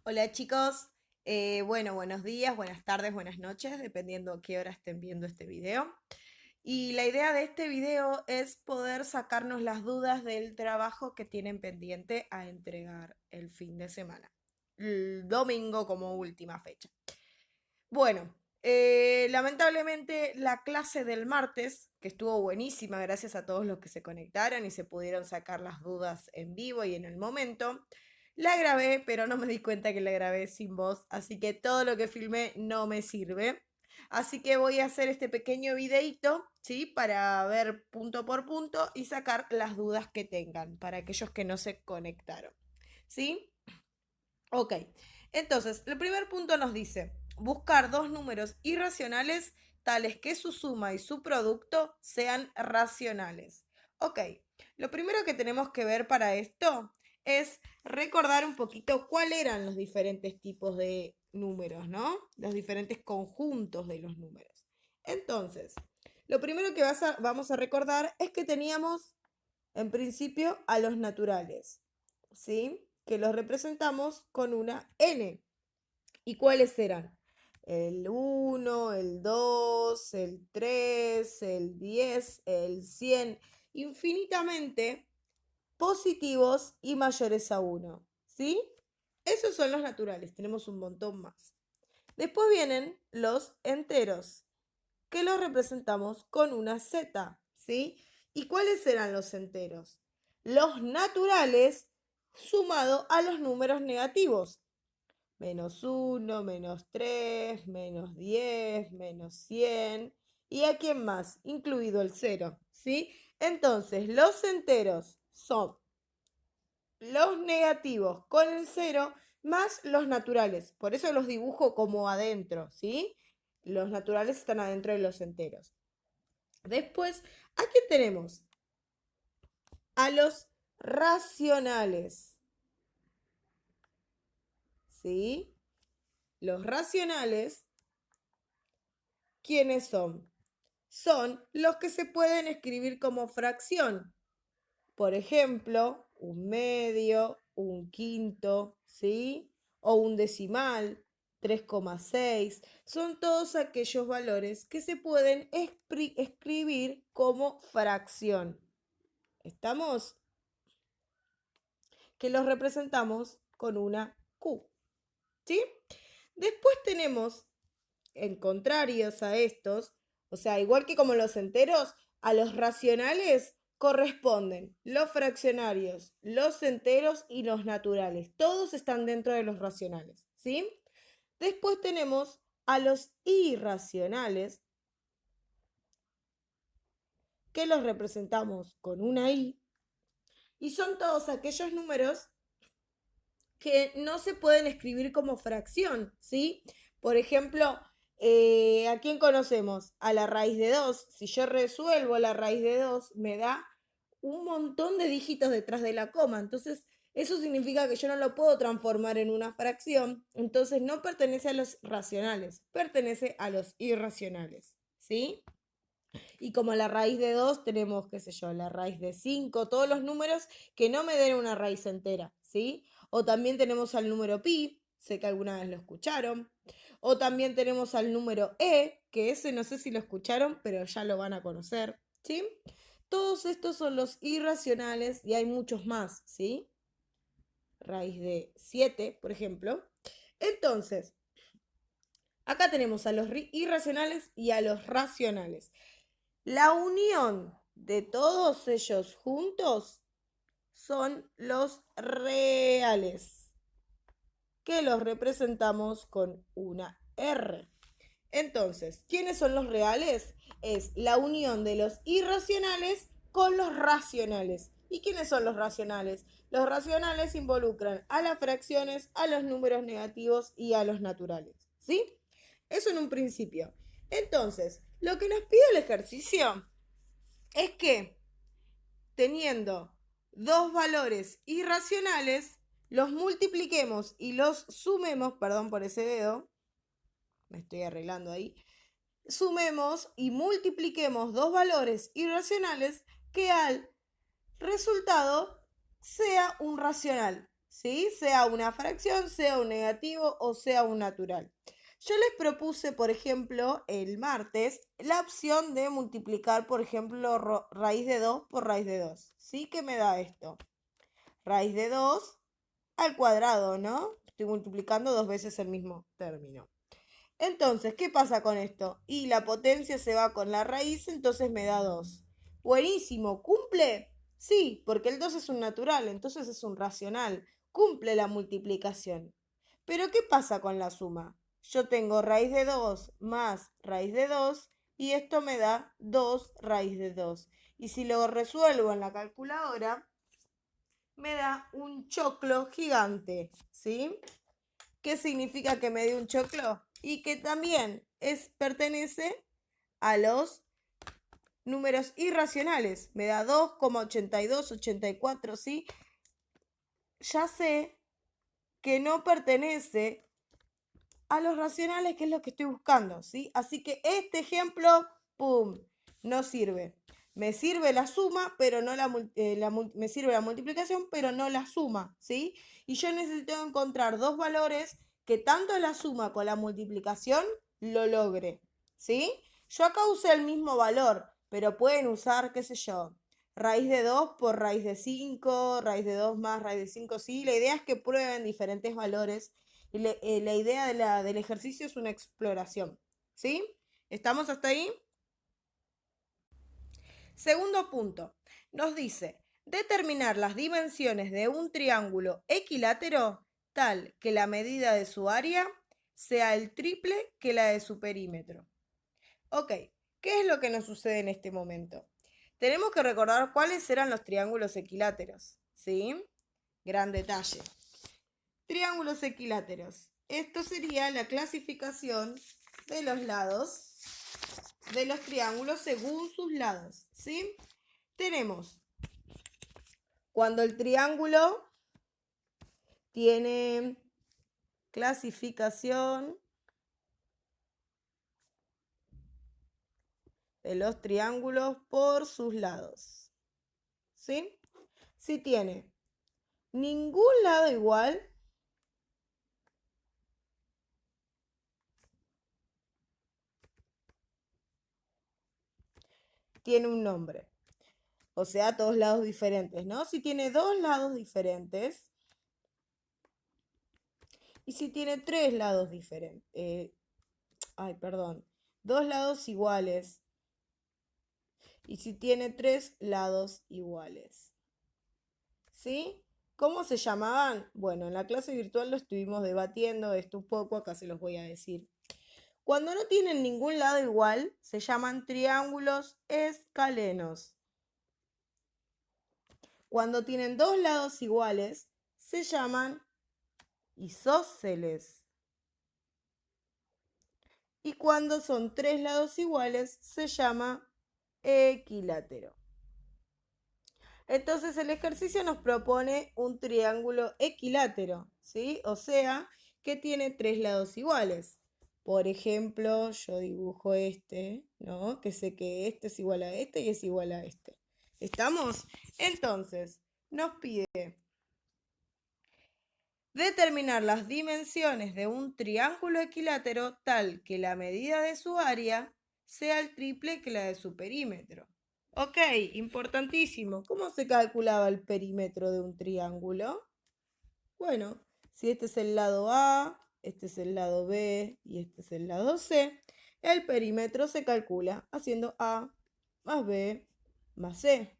Hola chicos, bueno, buenos días, buenas tardes, buenas noches, dependiendo a qué hora estén viendo este video. Y la idea de este video es poder sacarnos las dudas del trabajo que tienen pendiente a entregar el fin de semana, el domingo como última fecha. Bueno, lamentablemente la clase del martes, que estuvo buenísima gracias a todos los que se conectaron y se pudieron sacar las dudas en vivo y en el momento, la grabé, pero no me di cuenta que la grabé sin voz, así que todo lo que filmé no me sirve. Así que voy a hacer este pequeño videito, ¿sí? Para ver punto por punto y sacar las dudas que tengan para aquellos que no se conectaron, ¿sí? Ok, entonces, el primer punto nos dice, buscar dos números irracionales tales que su suma y su producto sean racionales. Ok, lo primero que tenemos que ver para esto es recordar un poquito cuáles eran los diferentes tipos de números, ¿no? Los diferentes conjuntos de los números. Entonces, lo primero que vamos a recordar es que teníamos en principio a los naturales, ¿sí? Que los representamos con una n. ¿Y cuáles eran? El 1, el 2, el 3, el 10, el 100, infinitamente positivos y mayores a 1, ¿sí? Esos son los naturales, tenemos un montón más. Después vienen los enteros, que los representamos con una Z, ¿sí? ¿Y cuáles serán los enteros? Los naturales sumado a los números negativos. Menos 1, menos 3, menos 10, menos 100. ¿Y a quién más? Incluido el cero, ¿sí? Entonces, los enteros son los negativos con el cero más los naturales. Por eso los dibujo como adentro, ¿sí? Los naturales están adentro de los enteros. Después, aquí tenemos a los racionales, ¿sí? Los racionales, ¿quiénes son? Son los que se pueden escribir como fracción. Por ejemplo, un medio, un quinto, ¿sí? O un decimal, 3,6. Son todos aquellos valores que se pueden escribir como fracción. ¿Estamos? Que los representamos con una Q, ¿sí? Después tenemos, en contrarios a estos, o sea, igual que como los enteros, a los racionales corresponden los fraccionarios, los enteros y los naturales. Todos están dentro de los racionales, ¿sí? Después tenemos a los irracionales, que los representamos con una I, y son todos aquellos números que no se pueden escribir como fracción, ¿sí? Por ejemplo, ¿a quién conocemos? A la raíz de 2. Si yo resuelvo la raíz de 2, me da un montón de dígitos detrás de la coma. Entonces, eso significa que yo no lo puedo transformar en una fracción. Entonces, no pertenece a los racionales, pertenece a los irracionales, ¿sí? Y como la raíz de 2 tenemos, qué sé yo, la raíz de 5, todos los números que no me den una raíz entera, ¿sí? O también tenemos al número pi, sé que alguna vez lo escucharon. O también tenemos al número e, que ese no sé si lo escucharon, pero ya lo van a conocer, ¿sí? Todos estos son los irracionales y hay muchos más, ¿sí? Raíz de 7, por ejemplo. Entonces, acá tenemos a los irracionales y a los racionales. La unión de todos ellos juntos son los reales, que los representamos con una R. Entonces, ¿quiénes son los reales? Es la unión de los irracionales con los racionales. ¿Y quiénes son los racionales? Los racionales involucran a las fracciones, a los números negativos y a los naturales. ¿Sí? Eso en un principio. Entonces, lo que nos pide el ejercicio es que teniendo dos valores irracionales, los multipliquemos y los sumemos, perdón por ese dedo, me estoy arreglando ahí, sumemos y multipliquemos dos valores irracionales que al resultado sea un racional. ¿sí? Sea una fracción, sea un negativo o sea un natural. Yo les propuse, por ejemplo, el martes, la opción de multiplicar, por ejemplo, raíz de 2 por raíz de 2. ¿Sí? ¿Qué me da esto? Raíz de 2 al cuadrado, ¿no? Estoy multiplicando dos veces el mismo término. Entonces, ¿qué pasa con esto? Y la potencia se va con la raíz, entonces me da 2. Buenísimo, ¿cumple? Sí, porque el 2 es un natural, entonces es un racional. Cumple la multiplicación. Pero ¿qué pasa con la suma? Yo tengo raíz de 2 más raíz de 2 y esto me da 2 raíz de 2. Y si lo resuelvo en la calculadora, me da un choclo gigante, ¿sí? ¿Qué significa que me dé un choclo? Y que también pertenece a los números irracionales. Me da 2,82, 84, ¿sí? Ya sé que no pertenece a los racionales, que es lo que estoy buscando, ¿sí? Así que este ejemplo, ¡pum!, no sirve. Me sirve la suma, pero no me sirve la multiplicación, pero no la suma, ¿sí? Y yo necesito encontrar dos valores que tanto la suma con la multiplicación lo logre, ¿sí? Yo acá usé el mismo valor, pero pueden usar, qué sé yo, raíz de 2 por raíz de 5, raíz de 2 más raíz de 5, ¿sí? La idea es que prueben diferentes valores y la idea del ejercicio es una exploración, ¿sí? ¿Estamos hasta ahí? Segundo punto, nos dice determinar las dimensiones de un triángulo equilátero tal que la medida de su área sea el triple que la de su perímetro. Ok, ¿qué es lo que nos sucede en este momento? Tenemos que recordar cuáles eran los triángulos equiláteros, ¿sí? Gran detalle. Triángulos equiláteros. Esto sería la clasificación de los lados de los triángulos según sus lados, ¿sí? Tenemos cuando el triángulo tiene clasificación de los triángulos por sus lados, ¿sí? Si tiene ningún lado igual, tiene un nombre. O sea, todos lados diferentes, ¿no? Si tiene dos lados diferentes y si tiene tres lados diferentes, dos lados iguales y si tiene tres lados iguales, ¿sí? ¿Cómo se llamaban? Bueno, en la clase virtual lo estuvimos debatiendo esto un poco, acá se los voy a decir. Cuando no tienen ningún lado igual, se llaman triángulos escalenos. Cuando tienen dos lados iguales, se llaman isósceles. Y cuando son tres lados iguales, se llama equilátero. Entonces el ejercicio nos propone un triángulo equilátero, ¿sí? O sea, que tiene tres lados iguales. Por ejemplo, yo dibujo este, ¿no? Que sé que este es igual a este y es igual a este. ¿Estamos? Entonces, nos pide determinar las dimensiones de un triángulo equilátero tal que la medida de su área sea el triple que la de su perímetro. Ok, importantísimo. ¿Cómo se calculaba el perímetro de un triángulo? Bueno, si este es el lado A, este es el lado B y este es el lado C, el perímetro se calcula haciendo A más B más C.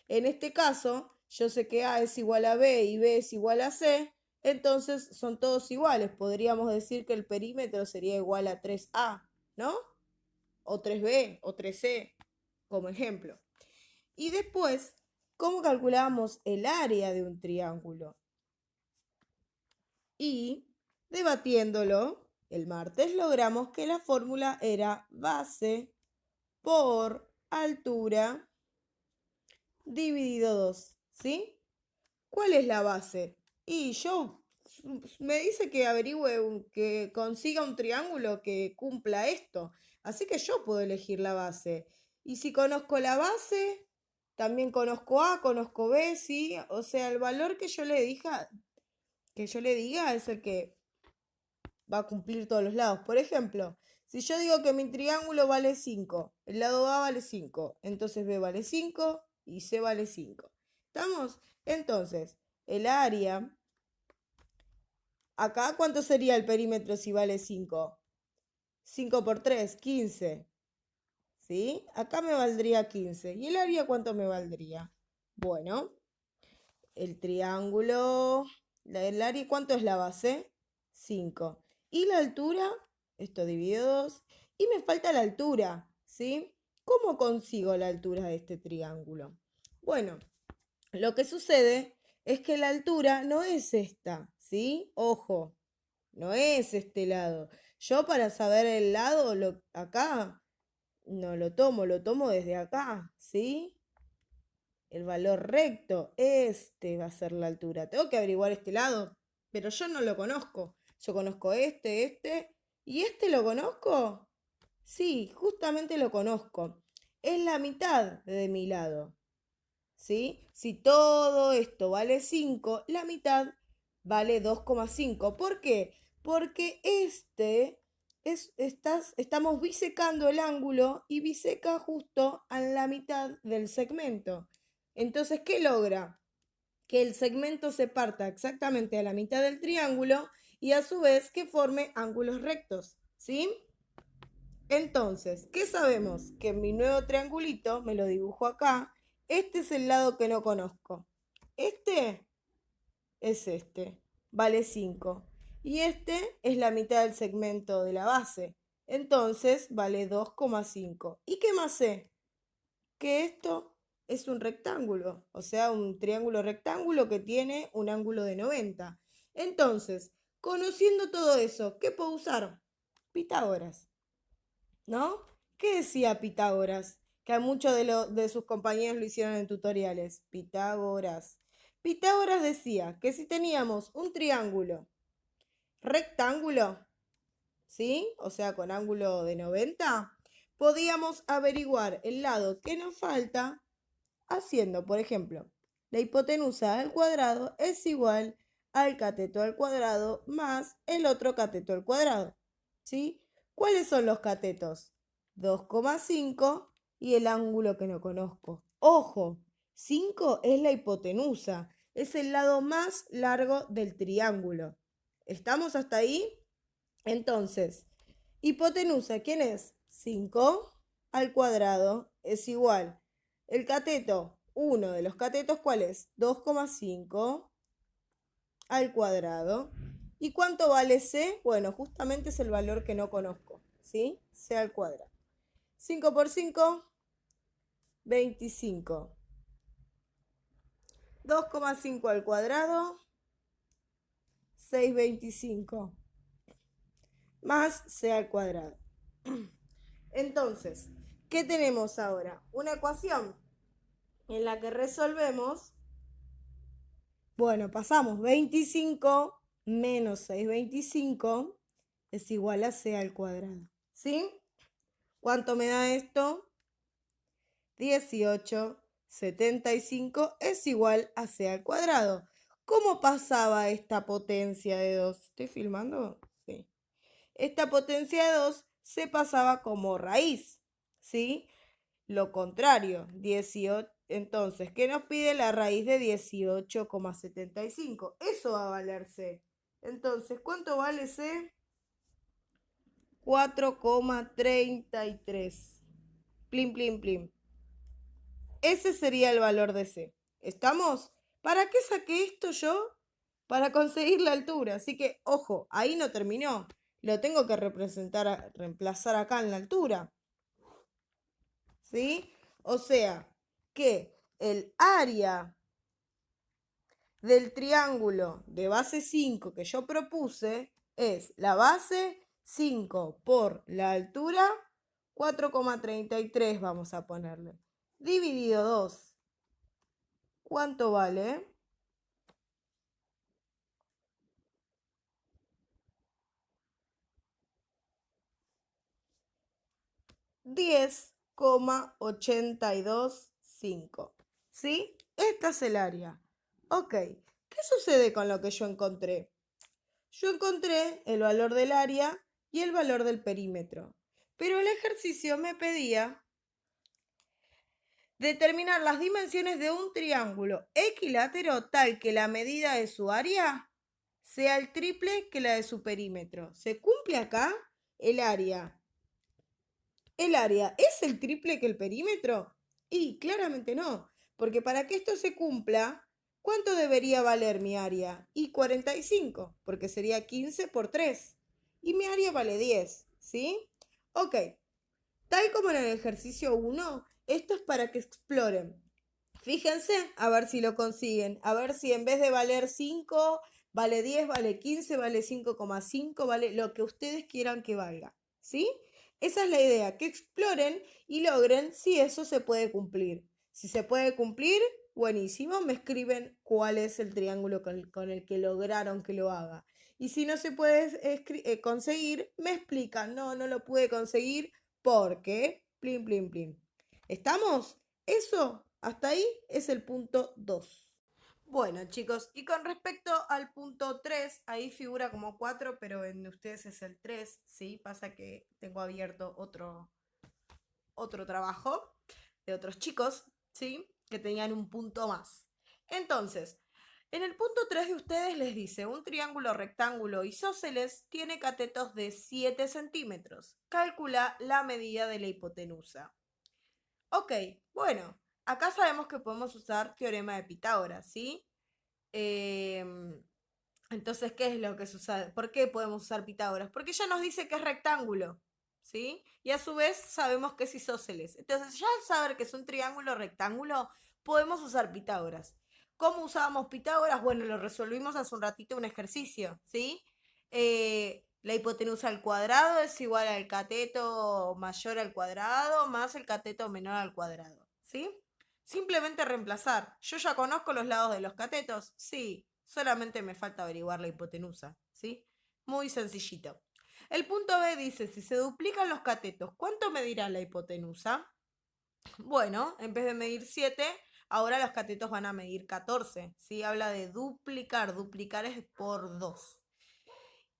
En este caso, yo sé que A es igual a B y B es igual a C, entonces son todos iguales. Podríamos decir que el perímetro sería igual a 3A, ¿no? O 3B o 3C, como ejemplo. Y después, ¿cómo calculamos el área de un triángulo? Y debatiéndolo, el martes logramos que la fórmula era base por altura dividido 2, ¿sí? ¿Cuál es la base? Y yo me dice que averigüe, que consiga un triángulo que cumpla esto. Así que yo puedo elegir la base. Y si conozco la base, También conozco A, conozco B, ¿sí? O sea, el valor que yo le diga es el que va a cumplir todos los lados. Por ejemplo, si yo digo que mi triángulo vale 5, el lado A vale 5, entonces B vale 5 y C vale 5. ¿Estamos? Entonces, el área, acá, ¿cuánto sería el perímetro si vale 5? 5 por 3, 15. ¿Sí? Acá me valdría 15. ¿Y el área cuánto me valdría? Bueno, el triángulo, el área, ¿cuánto es la base? 5. ¿Y la altura? Esto dividido 2. Y me falta la altura, ¿sí? ¿Cómo consigo la altura de este triángulo? Bueno, lo que sucede es que la altura no es esta, ¿sí? Ojo, no es este lado. Yo para saber el lado, acá, no lo tomo desde acá, ¿sí? El valor recto, este va a ser la altura. Tengo que averiguar este lado, pero yo no lo conozco. Yo conozco este, ¿y este lo conozco? Sí, justamente lo conozco. Es la mitad de mi lado, ¿sí? Si todo esto vale 5, la mitad vale 2,5. ¿Por qué? Porque estamos bisecando el ángulo y biseca justo a la mitad del segmento. Entonces, ¿qué logra? Que el segmento se parta exactamente a la mitad del triángulo y a su vez que forme ángulos rectos, ¿sí? Entonces, ¿qué sabemos? Que en mi nuevo triangulito, me lo dibujo acá, este es el lado que no conozco. Este es este, vale 5. Y este es la mitad del segmento de la base. Entonces, vale 2,5. ¿Y qué más sé? Que esto es un rectángulo, o sea, un triángulo rectángulo que tiene un ángulo de 90. Entonces, conociendo todo eso, ¿qué puedo usar? Pitágoras, ¿no? ¿Qué decía Pitágoras? Que a muchos de sus compañeros lo hicieron en tutoriales. Pitágoras. Pitágoras decía que si teníamos un triángulo rectángulo, ¿sí? O sea, con ángulo de 90, podíamos averiguar el lado que nos falta haciendo, por ejemplo, la hipotenusa al cuadrado es igual al cateto al cuadrado más el otro cateto al cuadrado. ¿Sí? ¿Cuáles son los catetos? 2,5 y el ángulo que no conozco. Ojo, 5 es la hipotenusa, es el lado más largo del triángulo. ¿Estamos hasta ahí? Entonces, hipotenusa, ¿quién es? 5 al cuadrado es igual. El cateto, uno de los catetos, ¿cuál es? 2,5 al cuadrado. ¿Y cuánto vale C? Bueno, justamente es el valor que no conozco, ¿sí? C al cuadrado. 5 por 5, 25. 2,5 al cuadrado, 625. Más C al cuadrado. Entonces, ¿qué tenemos ahora? Una ecuación en la que resolvemos, bueno, pasamos 25 menos 625 es igual a C al cuadrado, ¿sí? ¿Cuánto me da esto? 18,75 es igual a C al cuadrado. ¿Cómo pasaba esta potencia de 2? ¿Estoy filmando? Sí. Esta potencia de 2 se pasaba como raíz, ¿sí? Lo contrario, 18. Entonces, ¿qué nos pide la raíz de 18,75? Eso va a valer C. Entonces, ¿cuánto vale C? 4,33. Plim, plim, plim. Ese sería el valor de C. ¿Estamos? ¿Para qué saqué esto yo? Para conseguir la altura. Así que, ojo, ahí no terminó. Lo tengo que reemplazar acá en la altura. ¿Sí? O sea, que el área del triángulo de base 5 que yo propuse es la base 5 por la altura 4,33 vamos a ponerle. Dividido 2. ¿Cuánto vale? 10,825. ¿Sí? Esta es el área. Ok, ¿qué sucede con lo que yo encontré? Yo encontré el valor del área y el valor del perímetro, pero el ejercicio me pedía determinar las dimensiones de un triángulo equilátero tal que la medida de su área sea el triple que la de su perímetro. ¿Se cumple acá? El área. ¿El área es el triple que el perímetro? Y claramente no, porque para que esto se cumpla, ¿cuánto debería valer mi área? Y 45, porque sería 15 por 3. Y mi área vale 10, ¿sí? Ok, tal como en el ejercicio 1, esto es para que exploren. Fíjense a ver si lo consiguen, a ver si en vez de valer 5, vale 10, vale 15, vale 5,5, vale lo que ustedes quieran que valga, ¿sí? Esa es la idea, que exploren y logren si eso se puede cumplir. Si se puede cumplir, buenísimo, me escriben cuál es el triángulo con el que lograron que lo haga. Y si no se puede conseguir, me explican, no, no lo pude conseguir porque, plin, plin, plin. ¿Estamos? Eso, hasta ahí es el punto 2. Bueno, chicos, y con respecto al punto 3, ahí figura como 4, pero en ustedes es el 3, ¿sí? Pasa que tengo abierto otro trabajo de otros chicos, ¿sí? Que tenían un punto más. Entonces, en el punto 3 de ustedes les dice, un triángulo rectángulo isósceles tiene catetos de 7 centímetros. Calcula la medida de la hipotenusa. Ok, bueno, acá sabemos que podemos usar teorema de Pitágoras, ¿sí? Em, entonces, ¿qué es lo que se usa? ¿Por qué podemos usar Pitágoras? Porque ya nos dice que es rectángulo, ¿sí? Y a su vez sabemos que es isósceles. Entonces, ya al saber que es un triángulo rectángulo, podemos usar Pitágoras. ¿Cómo usábamos Pitágoras? Bueno, lo resolvimos hace un ratito un ejercicio, ¿sí? La hipotenusa al cuadrado es igual al cateto mayor al cuadrado más el cateto menor al cuadrado, ¿sí? Simplemente reemplazar. ¿Yo ya conozco los lados de los catetos? Sí, solamente me falta averiguar la hipotenusa, ¿sí? Muy sencillito. El punto B dice, si se duplican los catetos, ¿cuánto medirá la hipotenusa? Bueno, en vez de medir 7, ahora los catetos van a medir 14, ¿sí? Habla de duplicar, duplicar es por 2.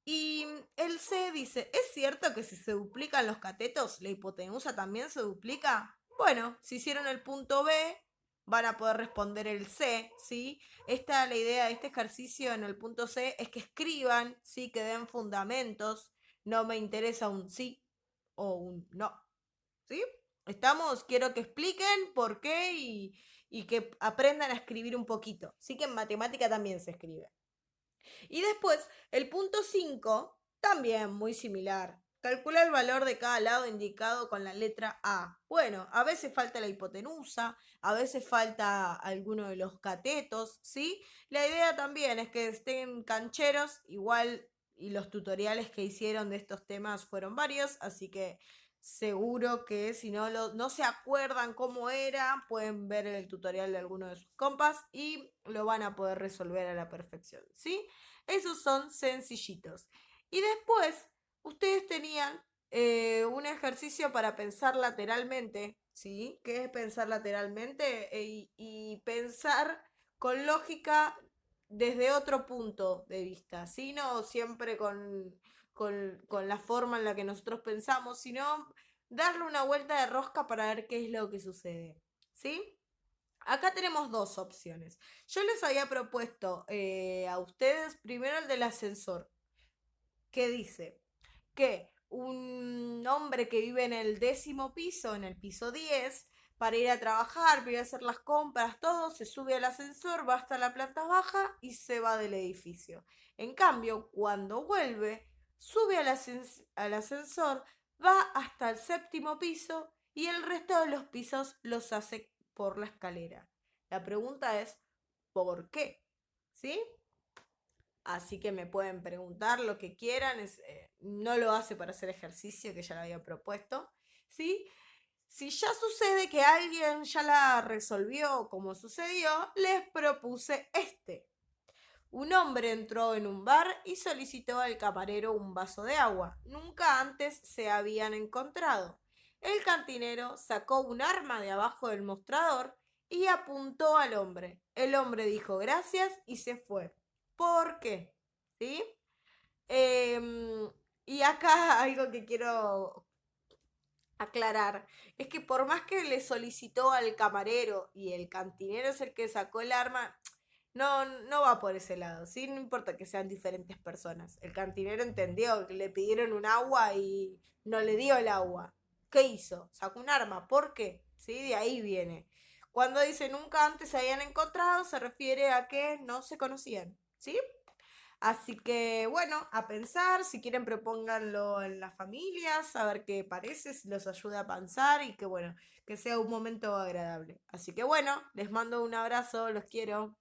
Y el C dice, ¿es cierto que si se duplican los catetos, la hipotenusa también se duplica? Bueno, si hicieron el punto B, van a poder responder el C, ¿sí? La idea de este ejercicio en el punto C es que escriban, ¿sí? Que den fundamentos. No me interesa un sí o un no, ¿sí? ¿Estamos? Quiero que expliquen por qué y que aprendan a escribir un poquito. Sí que en matemática también se escribe. Y después, el punto 5, también muy similar. Calcula el valor de cada lado indicado con la letra A. Bueno, a veces falta la hipotenusa, a veces falta alguno de los catetos, ¿sí? La idea también es que estén cancheros, igual, y los tutoriales que hicieron de estos temas fueron varios, así que seguro que si no se acuerdan cómo era, pueden ver el tutorial de alguno de sus compas y lo van a poder resolver a la perfección, ¿sí? Esos son sencillitos. Y después, ustedes tenían un ejercicio para pensar lateralmente, ¿sí? ¿Qué es pensar lateralmente? Y pensar con lógica desde otro punto de vista, ¿sí? No siempre con la forma en la que nosotros pensamos, sino darle una vuelta de rosca para ver qué es lo que sucede, ¿sí? Acá tenemos dos opciones. Yo les había propuesto a ustedes primero el del ascensor, que dice que un hombre que vive en el 10.º piso, en el piso 10, para ir a trabajar, para ir a hacer las compras, todo, se sube al ascensor, va hasta la planta baja y se va del edificio. En cambio, cuando vuelve, sube al ascensor, va hasta el 7.º piso y el resto de los pisos los hace por la escalera. La pregunta es, ¿por qué? ¿Sí? Así que me pueden preguntar lo que quieran. No lo hace para hacer ejercicio, que ya lo había propuesto. ¿Sí? Si ya sucede que alguien ya la resolvió como sucedió, les propuse este. Un hombre entró en un bar y solicitó al camarero un vaso de agua. Nunca antes se habían encontrado. El cantinero sacó un arma de abajo del mostrador y apuntó al hombre. El hombre dijo gracias y se fue. ¿Por qué? ¿Sí? Y acá algo que quiero aclarar es que por más que le solicitó al camarero y el cantinero es el que sacó el arma, no va por ese lado, ¿sí? No importa que sean diferentes personas. El cantinero entendió que le pidieron un agua y no le dio el agua. ¿Qué hizo? Sacó un arma. ¿Por qué? ¿Sí? De ahí viene. Cuando dice nunca antes se habían encontrado, se refiere a que no se conocían, ¿sí? Así que bueno, a pensar, si quieren propónganlo en las familias, a ver qué parece, si los ayuda a pensar y que bueno, que sea un momento agradable. Así que bueno, les mando un abrazo, los quiero.